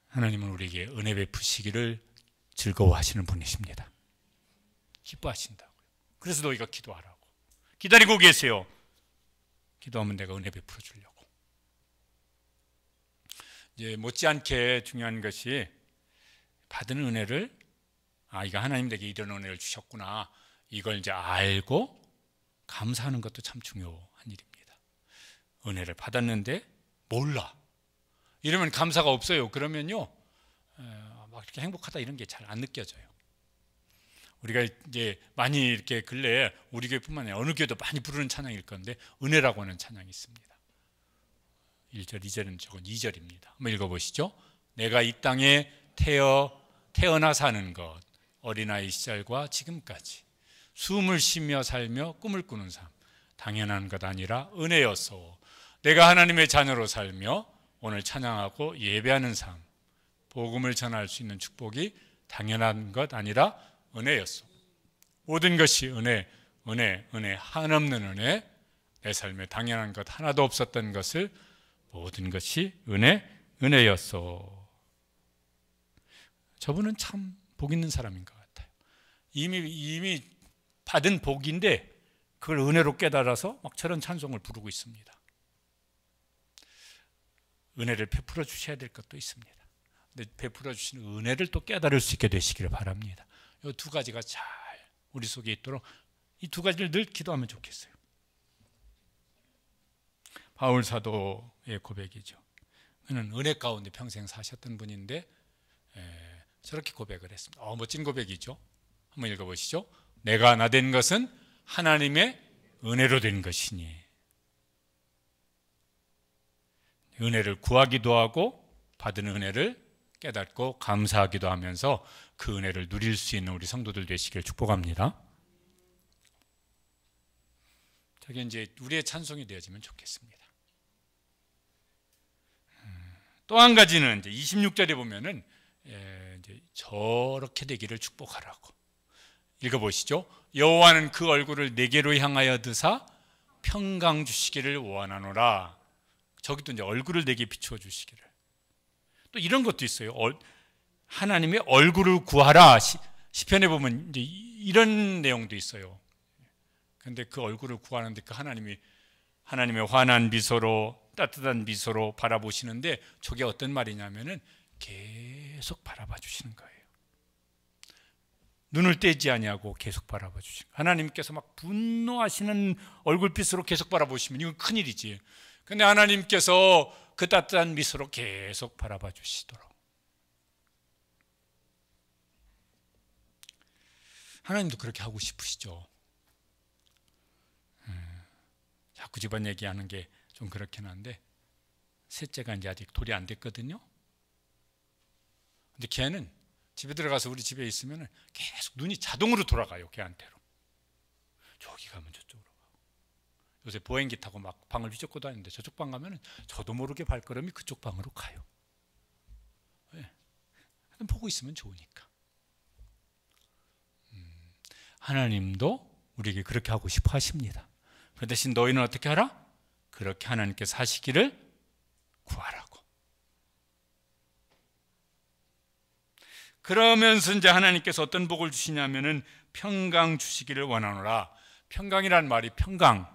하나님은 우리에게 은혜 베푸시기를 즐거워하시는 분이십니다. 기뻐하신다고요. 그래서 너희가 기도하라고 기다리고 계세요. 기도하면 내가 은혜 베풀어 주려고. 이제 못지않게 중요한 것이 받은 은혜를, 이거 하나님 내게 이런 은혜를 주셨구나, 이걸 이제 알고 감사하는 것도 참 중요한 일입니다. 은혜를 받았는데 몰라, 이러면 감사가 없어요. 그러면요 막 이렇게 행복하다 이런 게 잘 안 느껴져요. 우리가 이제 많이 이렇게 근래에 우리 교회뿐만 아니라 어느 교회도 많이 부르는 찬양일 건데, 은혜라고 하는 찬양이 있습니다. 1절, 2절은 저건 2절입니다. 한번 읽어보시죠. 내가 이 땅에 태어나 사는 것, 어린아이 시절과 지금까지 숨을 쉬며 살며 꿈을 꾸는 삶, 당연한 것 아니라 은혜였소. 내가 하나님의 자녀로 살며 오늘 찬양하고 예배하는 삶, 복음을 전할 수 있는 축복이 당연한 것 아니라 은혜였소. 모든 것이 은혜, 한없는 은혜. 내 삶에 당연한 것 하나도 없었던 것을 모든 것이 은혜였소. 저분은 참 복 있는 사람인 것 같아요. 이미 받은 복인데 그걸 은혜로 깨달아서 막 저런 찬송을 부르고 있습니다. 은혜를 베풀어 주셔야 될 것도 있습니다. 근데 베풀어 주시는 은혜를 또 깨달을 수 있게 되시기를 바랍니다. 이 두 가지가 잘 우리 속에 있도록 이 두 가지를 늘 기도하면 좋겠어요. 바울 사도의 고백이죠. 그는 은혜 가운데 평생 사셨던 분인데 저렇게 고백을 했습니다. 멋진 고백이죠. 한번 읽어보시죠. 내가 나 된 것은 하나님의 은혜로 된 것이니. 은혜를 구하기도 하고 받은 은혜를 깨닫고 감사하기도 하면서 그 은혜를 누릴 수 있는 우리 성도들 되시길 축복합니다. 저게 이제 우리의 찬송이 되어지면 좋겠습니다. 또 한 가지는 이제 26절에 보면은 이제 저렇게 되기를 축복하라고 읽어보시죠. 여호와는 그 얼굴을 내게로 향하여 드사 평강 주시기를 원하노라. 저기도 이제 얼굴을 내게 비추어 주시기를. 또 이런 것도 있어요. 하나님의 얼굴을 구하라. 시편에 보면 이제 이런 내용도 있어요. 그런데 그 얼굴을 구하는데 그 하나님의 환한 미소로 따뜻한 미소로 바라보시는데 저게 어떤 말이냐면은 계속 바라봐 주시는 거예요. 눈을 떼지 아니하고 계속 바라봐 주시는 거예요. 하나님께서 막 분노하시는 얼굴빛으로 계속 바라보시면 이건 큰일이지. 근데 하나님께서 그 따뜻한 미소로 계속 바라봐 주시도록. 하나님도 그렇게 하고 싶으시죠. 자꾸 집안 얘기하는 게 좀 그렇긴 한데 셋째가 이제 아직 돌이 안 됐거든요. 근데 걔는 집에 들어가서 우리 집에 있으면 계속 눈이 자동으로 돌아가요. 걔한테로. 저기 가면 저쪽으로 가고. 요새 보행기 타고 막 방을 휘젓고 다니는데 저쪽 방 가면 저도 모르게 발걸음이 그쪽 방으로 가요. 왜? 보고 있으면 좋으니까. 하나님도 우리에게 그렇게 하고 싶어 하십니다. 그 대신 너희는 어떻게 하라? 그렇게 하나님께서 하시기를 구하라고. 그러면서 이제 하나님께서 어떤 복을 주시냐면은 평강 주시기를 원하노라. 평강이라는 말이 평강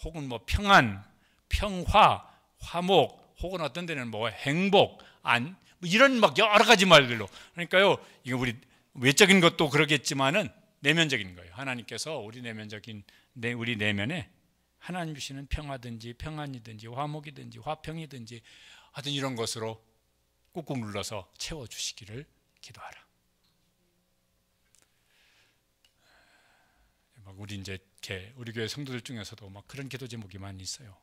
혹은 뭐 평안, 평화, 화목 혹은 어떤 데는 뭐 행복, 안 뭐 이런 막 여러 가지 말들로. 그러니까요, 이게 우리 외적인 것도 그러겠지만은 내면적인 거예요. 하나님께서 우리 내면에 하나님 주시는 평화든지 평안이든지 화목이든지 화평이든지 하여튼 이런 것으로 꾹꾹 눌러서 채워주시기를 기도하라. 막 우리 이제 우리 교회 성도들 중에서도 막 그런 기도 제목이 많이 있어요.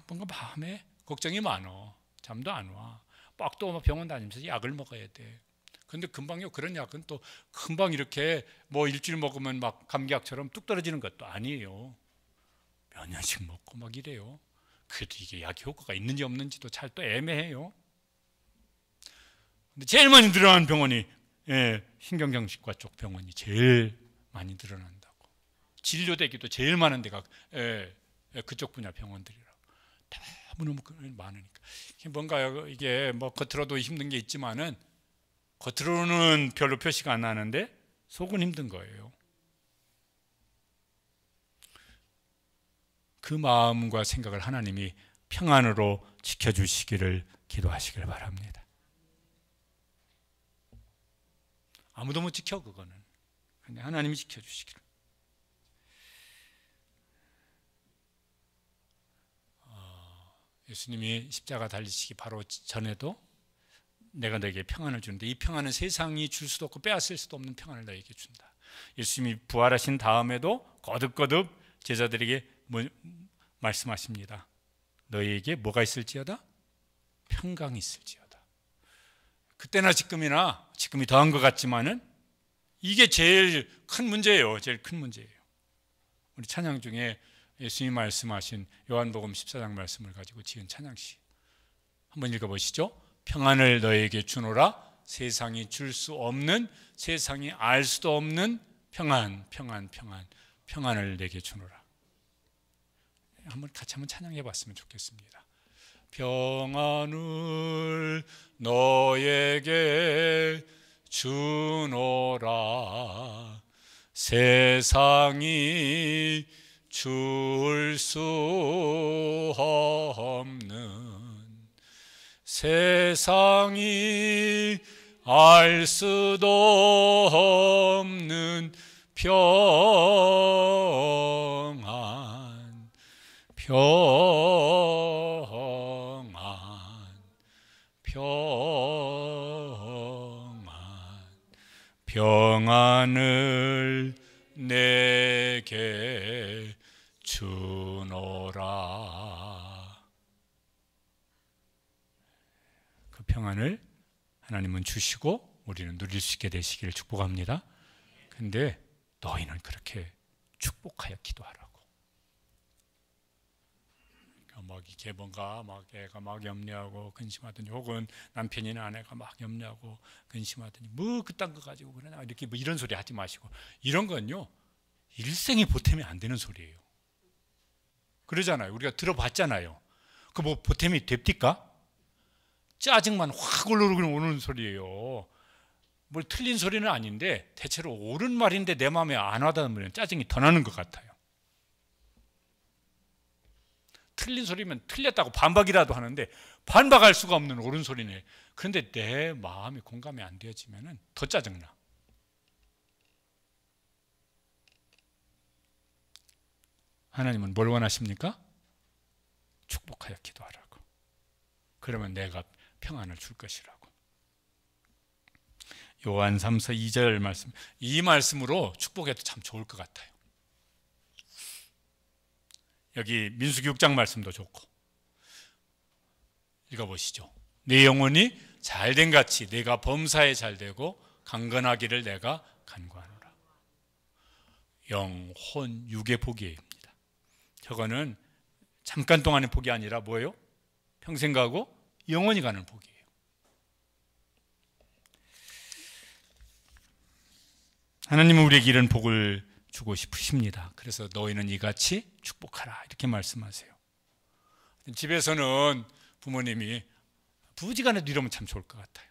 뭔가 마음에 걱정이 많어. 잠도 안 와. 막 또 병원 다니면서 약을 먹어야 돼. 근데 금방요, 그런 약은 또 금방 이렇게 뭐 일주일 먹으면 막 감기약처럼 뚝 떨어지는 것도 아니에요. 몇 년씩 먹고 막 이래요. 그래도 이게 약 효과가 있는지 없는지도 잘 또 애매해요. 근데 제일 많이 늘어나는 병원이 신경정신과 쪽 병원이 제일 많이 늘어난다고. 진료대기도 제일 많은 데가 그쪽 분야 병원들이라고. 너무너무 많으니까. 뭔가 이게 뭐 겉으로도 힘든 게 있지만은 겉으로는 별로 표시가 안 나는데 속은 힘든 거예요. 그 마음과 생각을 하나님이 평안으로 지켜주시기를 기도하시길 바랍니다. 아무도 못 지켜 그거는. 근데 하나님이 지켜주시기를. 예수님이 십자가 달리시기 바로 전에도 내가 너에게 평안을 주는데 이 평안은 세상이 줄 수도 없고 빼앗을 수도 없는 평안을 너에게 준다. 예수님이 부활하신 다음에도 거듭거듭 제자들에게 말씀하십니다. 너희에게 뭐가 있을지어다? 평강이 있을지어다. 그때나 지금이 더한 것 같지만은 이게 제일 큰 문제예요. 제일 큰 문제예요. 우리 찬양 중에 예수님이 말씀하신 요한복음 14장 말씀을 가지고 지은 찬양시 한번 읽어보시죠. 평안을 너에게 주노라. 세상이 줄 수 없는, 세상이 알 수도 없는 평안을 내게 주노라. 같이 한번 찬양해 봤으면 좋겠습니다. 평안을 너에게 주노라. 세상이 줄 수 없는, 세상이 알 수도 없는 평안을 평안을 내게 주노라. 그 평안을 하나님은 주시고 우리는 누릴 수 있게 되시기를 축복합니다. 근데 너희는 그렇게 축복하여 기도하라고. 막 이게 뭔가 막 애가 막 염려하고 근심하더니, 혹은 남편이나 아내가 막 염려하고 근심하더니 뭐 그딴 거 가지고 그러나 이렇게 뭐 이런 소리 하지 마시고, 이런 건요 일생에 보탬이 안 되는 소리예요. 그러잖아요. 우리가 들어봤잖아요. 그 뭐 보탬이 됩니까? 짜증만 확 올라오는 소리예요. 뭘 틀린 소리는 아닌데 대체로 옳은 말인데 내 마음에 안 와닿으면 짜증이 더 나는 것 같아요. 틀린 소리면 틀렸다고 반박이라도 하는데 반박할 수가 없는 옳은 소리네. 그런데 내 마음이 공감이 안 되어지면 더 짜증나. 하나님은 뭘 원하십니까? 축복하여 기도하라고. 그러면 내가 평안을 줄 것이라고. 요한 3서 2절 말씀, 이 말씀으로 축복해도 참 좋을 것 같아요. 여기 민수기 6장 말씀도 좋고, 읽어보시죠. 내 영혼이 잘된 같이 내가 범사에 잘되고 강건하기를 내가 간구하노라. 영혼 육의 복이입니다. 저거는 잠깐 동안의 복이 아니라 뭐예요? 평생 가고 영원히 가는 복이에요. 하나님은 우리에게 이런 복을 주고 싶으십니다. 그래서 너희는 이같이 축복하라 이렇게 말씀하세요. 집에서는 부모님이 부지간해도 이러면 참 좋을 것 같아요.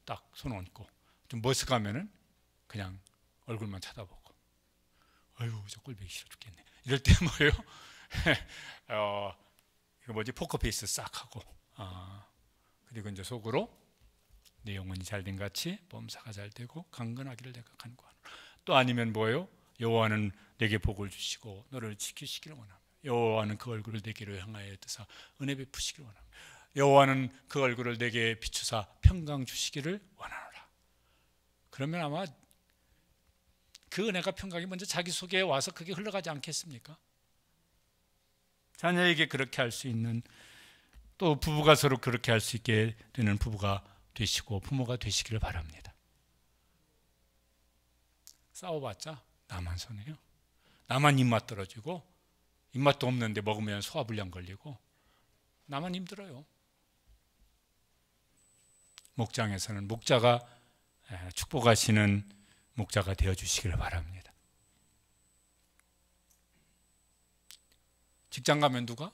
딱 손 얹고 좀 머쓱하면은 그냥 얼굴만 쳐다보고, 아유 저 꼴보기 싫어 죽겠네 이럴 때 뭐예요? 이거 뭐지, 포커페이스 싹 하고, 그리고 이제 속으로 내 영혼이 잘된 같이 범사가 잘되고 강건하기를 내가 간구하노라. 또 아니면 뭐예요? 여호와는 내게 복을 주시고 너를 지키시기를 원하며, 여호와는 그 얼굴을 내게로 향하여 드사 은혜 베푸시기를 원하며, 여호와는 그 얼굴을 내게 비추사 평강 주시기를 원하노라. 그러면 아마 그 은혜가 평강이 먼저 자기 속에 와서 그게 흘러가지 않겠습니까? 자녀에게 그렇게 할 수 있는, 또 부부가 서로 그렇게 할 수 있게 되는 부부가 되시고 부모가 되시기를 바랍니다. 싸워봤자 나만 손해요. 나만 입맛 떨어지고, 입맛도 없는데 먹으면 소화불량 걸리고 나만 힘들어요. 목장에서는 목자가 축복하시는 목자가 되어주시기를 바랍니다. 직장 가면 누가?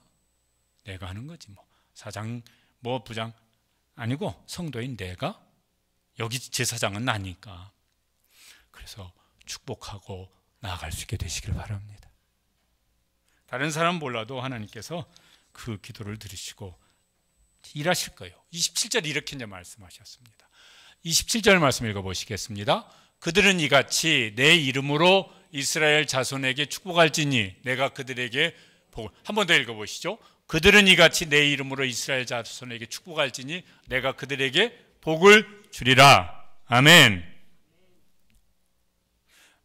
내가 하는 거지. 뭐 사장 뭐 부장 아니고 성도인 내가, 여기 제사장은 나니까. 그래서 축복하고 나아갈 수 있게 되시길 바랍니다. 다른 사람 몰라도 하나님께서 그 기도를 들으시고 일하실 거예요. 27절 이렇게 이제 말씀하셨습니다. 27절 말씀 읽어보시겠습니다. 그들은 이같이 내 이름으로 이스라엘 자손에게 축복할지니 내가 그들에게 복을, 한 번 더 읽어보시죠. 그들은 이같이 내 이름으로 이스라엘 자손에게 축복할지니 내가 그들에게 복을 주리라. 아멘.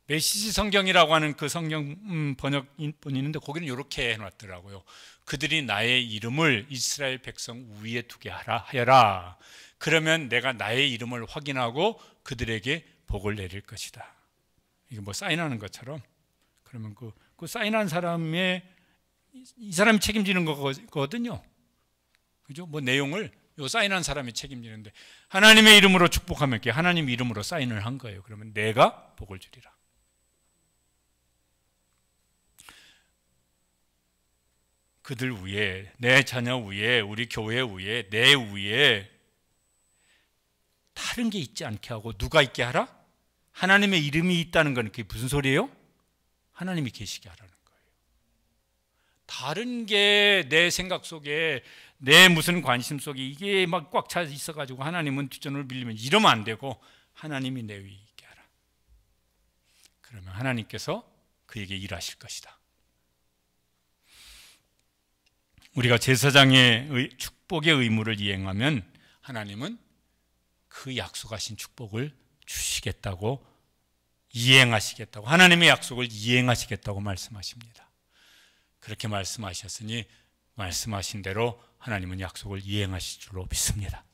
메시지 성경이라고 하는 그 성경 번역본이 있는데 거기는 이렇게 해놨더라고요. 그들이 나의 이름을 이스라엘 백성 위에 두게 하여라. 그러면 내가 나의 이름을 확인하고 그들에게 복을 내릴 것이다. 이게 뭐 사인하는 것처럼, 그러면 그 사인한 사람의, 이 사람이 책임지는 거거든요. 그죠? 뭐 내용을 요 사인한 사람이 책임지는데, 하나님의 이름으로 축복하면 하나님 이름으로 사인을 한 거예요. 그러면 내가 복을 주리라. 그들 위에, 내 자녀 위에, 우리 교회 위에, 내 위에 다른 게 있지 않게 하고 누가 있게 하라? 하나님의 이름이 있다는 건 그게 무슨 소리예요? 하나님이 계시게 하라는 거예요. 다른 게 내 생각 속에, 내 무슨 관심 속에 이게 막 꽉 차 있어가지고 하나님은 뒷전을 빌리면 이러면 안 되고, 하나님이 내 위에 있게 하라. 그러면 하나님께서 그에게 일하실 것이다. 우리가 제사장의 축복의 의무를 이행하면 하나님은 그 약속하신 축복을 주시겠다고, 이행하시겠다고, 하나님의 약속을 이행하시겠다고 말씀하십니다. 그렇게 말씀하셨으니 말씀하신 대로 하나님은 약속을 이행하실 줄로 믿습니다.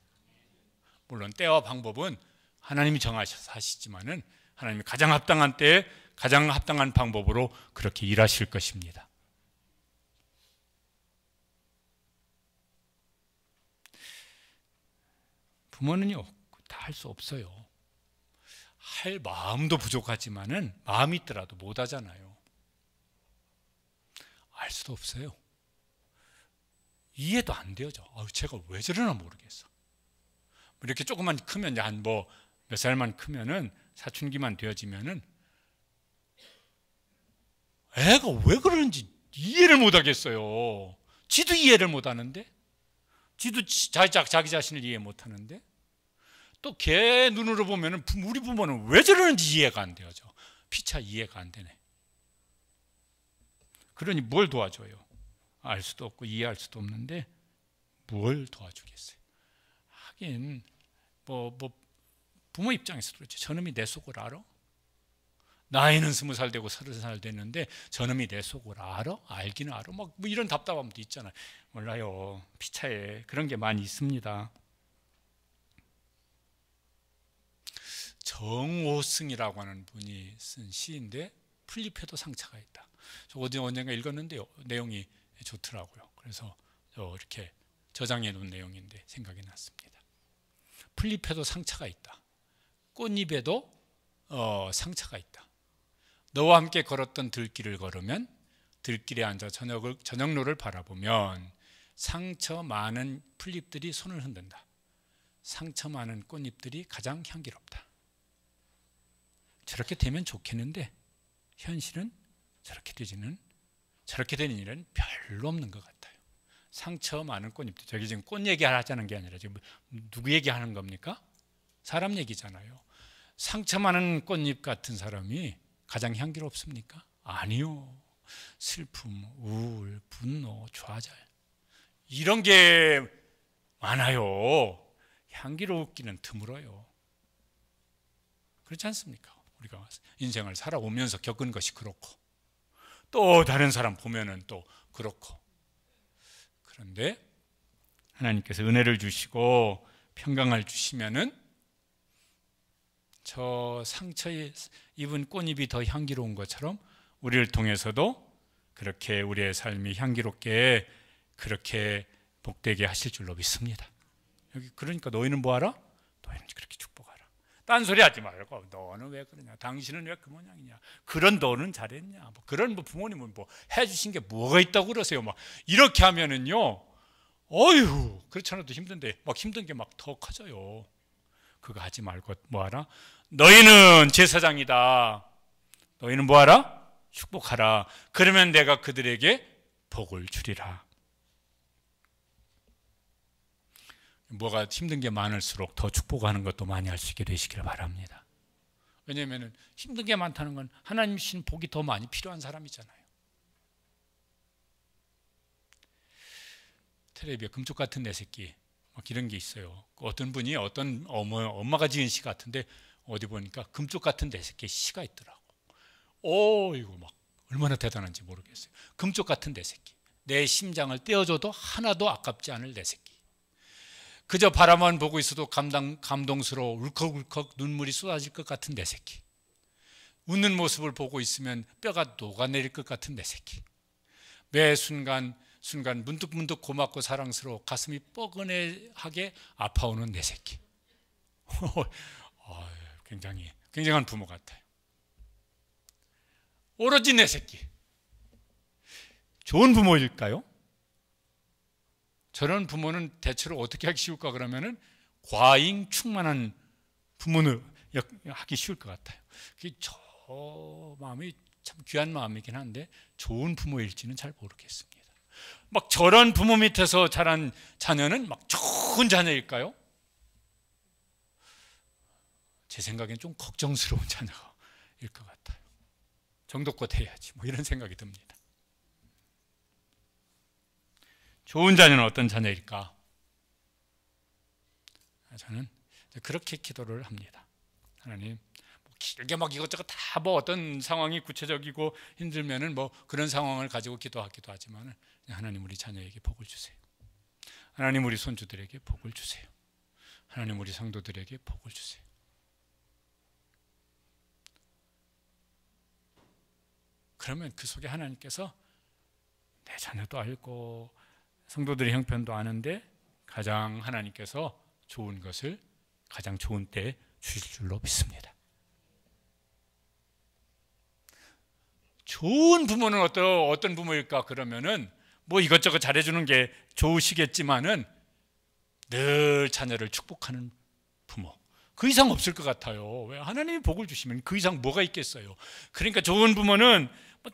물론 때와 방법은 하나님이 정하셔서 하시지만은 하나님이 가장 합당한 때에 가장 합당한 방법으로 그렇게 일하실 것입니다. 부모는요, 다 할 수 없어요. 할 마음도 부족하지만은 마음이 있더라도 못 하잖아요. 알 수도 없어요. 이해도 안 돼요. 제가 왜 저러나 모르겠어. 이렇게 조금만 크면, 한 몇 살만 크면은, 사춘기만 되어지면은 애가 왜 그러는지 이해를 못 하겠어요. 지도 이해를 못 하는데, 지도 자기 자신을 이해 못 하는데, 또 걔 눈으로 보면은 우리 부모는 왜 저러는지 이해가 안 되어져. 피차 이해가 안 되네. 그러니 뭘 도와줘요? 알 수도 없고 이해할 수도 없는데 뭘 도와주겠어요? 하긴 부모 입장에서도 그렇죠. 저놈이 내 속을 알아? 나이는 20살 되고 30살 됐는데 저놈이 내 속을 알아? 알기는 알아? 뭐 이런 답답함도 있잖아요. 몰라요. 피차에 그런 게 많이 있습니다. 정오승이라고 하는 분이 쓴 시인데 풀잎에도 상처가 있다. 저 언젠가 읽었는데요, 내용이 좋더라고요. 그래서 이렇게 저장해 놓은 내용인데 생각이 났습니다. 풀잎에도 상처가 있다. 꽃잎에도 상처가 있다. 너와 함께 걸었던 들길을 걸으면, 들길에 앉아 저녁로를 바라보면 상처 많은 풀잎들이 손을 흔든다. 상처 많은 꽃잎들이 가장 향기롭다. 저렇게 되면 좋겠는데 현실은 저렇게 되는 일은 별로 없는 것 같아요. 상처 많은 꽃잎들, 저기 지금 꽃 얘기하자는 게 아니라 지금 누구 얘기하는 겁니까? 사람 얘기잖아요. 상처 많은 꽃잎 같은 사람이 가장 향기롭습니까? 아니요. 슬픔, 우울, 분노, 좌절, 이런 게 많아요. 향기롭기는 드물어요. 그렇지 않습니까? 우리가 인생을 살아오면서 겪은 것이 그렇고, 또 다른 사람 보면은 또 그렇고. 그런데 하나님께서 은혜를 주시고 평강을 주시면은 저 상처에 입은 꽃잎이 더 향기로운 것처럼 우리를 통해서도 그렇게 우리의 삶이 향기롭게, 그렇게 복되게 하실 줄로 믿습니다. 여기 그러니까 너희는 뭐하라? 너희는 그렇게 축복하라. 딴소리 하지 말고 너는 왜 그러냐, 당신은 왜 그 모양이냐, 그런 너는 잘했냐, 그런 부모님은 해주신 게 뭐가 있다고 그러세요. 이렇게 하면은요, 어휴, 그렇지 않아도 힘든데 힘든 게 더 커져요. 그거 하지 말고 뭐하라? 너희는 제사장이다. 너희는 뭐하라? 축복하라. 그러면 내가 그들에게 복을 주리라. 뭐가 힘든 게 많을수록 더 축복하는 것도 많이 할 수 있게 되시길 바랍니다. 왜냐하면 힘든 게 많다는 건 하나님 주신 복이 더 많이 필요한 사람이잖아요. 텔레비에 금쪽 같은 내 새끼 이런 게 있어요. 어떤 분이 어떤 엄마가 지은 시 같은데 어디 보니까 금쪽 같은 내 새끼 시가 있더라고. 이거 얼마나 대단한지 모르겠어요. 금쪽 같은 내 새끼, 내 심장을 떼어줘도 하나도 아깝지 않을 내 새끼. 그저 바라만 보고 있어도 감동스러워 울컥울컥 눈물이 쏟아질 것 같은 내 새끼. 웃는 모습을 보고 있으면 뼈가 녹아내릴 것 같은 내 새끼. 매 순간 문득문득 고맙고 사랑스러워 가슴이 뻐근하게 아파오는 내 새끼. 굉장한 부모 같아요. 오로지 내 새끼. 좋은 부모일까요? 저런 부모는 대체로 어떻게 하기 쉬울까 그러면은 과잉 충만한 부모는 하기 쉬울 것 같아요. 저 마음이 참 귀한 마음이긴 한데 좋은 부모일지는 잘 모르겠습니다. 저런 부모 밑에서 자란 자녀는 좋은 자녀일까요? 제 생각엔 좀 걱정스러운 자녀일 것 같아요. 정도껏 해야지 이런 생각이 듭니다. 좋은 자녀는 어떤 자녀일까? 저는 그렇게 기도를 합니다. 하나님, 길게 막 이것저것 다 뭐 어떤 상황이 구체적이고 힘들면은 뭐 그런 상황을 가지고 기도하기도 하지만, 하나님 우리 자녀에게 복을 주세요. 하나님 우리 손주들에게 복을 주세요. 하나님 우리 성도들에게 복을 주세요. 그러면 그 속에 하나님께서 내 자녀도 알고 성도들의 형편도 아는데 가장 하나님께서 좋은 것을 가장 좋은 때에 주실 줄로 믿습니다. 좋은 부모는 어떤 부모일까? 그러면은 뭐 이것저것 잘해주는 게 좋으시겠지만은 늘 자녀를 축복하는 부모. 그 이상 없을 것 같아요. 왜? 하나님이 복을 주시면 그 이상 뭐가 있겠어요. 그러니까 좋은 부모는 뭐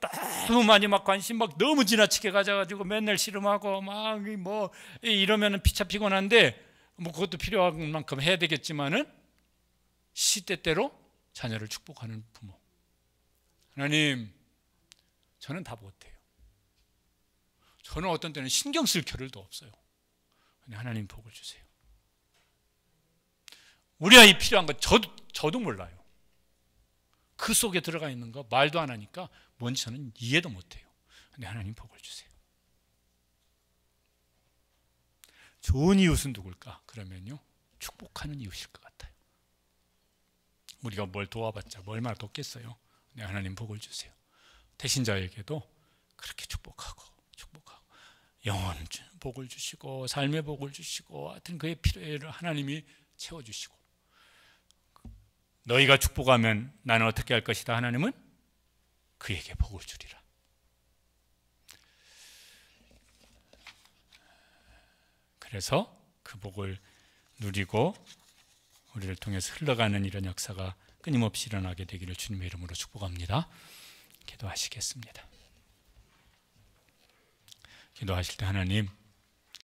너무 많이 막 관심 막 너무 지나치게 가져가지고 맨날 씨름하고 막 뭐 이러면은 피차 피곤한데, 뭐 그것도 필요한 만큼 해야 되겠지만은 시때때로 자녀를 축복하는 부모. 하나님, 저는 다 못해요. 저는 어떤 때는 신경 쓸 겨를도 없어요. 근데 하나님 복을 주세요. 우리 아이 필요한 거 저도 몰라요. 그 속에 들어가 있는 거 말도 안 하니까 뭔지 저는 이해도 못해요. 근데 하나님 복을 주세요. 좋은 이웃은 누굴까? 그러면요, 축복하는 이웃일 것 같아요. 우리가 뭘 도와봤자 뭐 얼마나 돕겠어요. 근데 하나님 복을 주세요. 태신자에게도 그렇게 축복하고 영혼 복을 주시고 삶의 복을 주시고 하여튼 그의 필요를 하나님이 채워주시고, 너희가 축복하면 나는 어떻게 할 것이다? 하나님은 그에게 복을 주리라. 그래서 그 복을 누리고 우리를 통해서 흘러가는 이런 역사가 끊임없이 일어나게 되기를 주님의 이름으로 축복합니다. 기도하시겠습니다. 기도하실 때 하나님,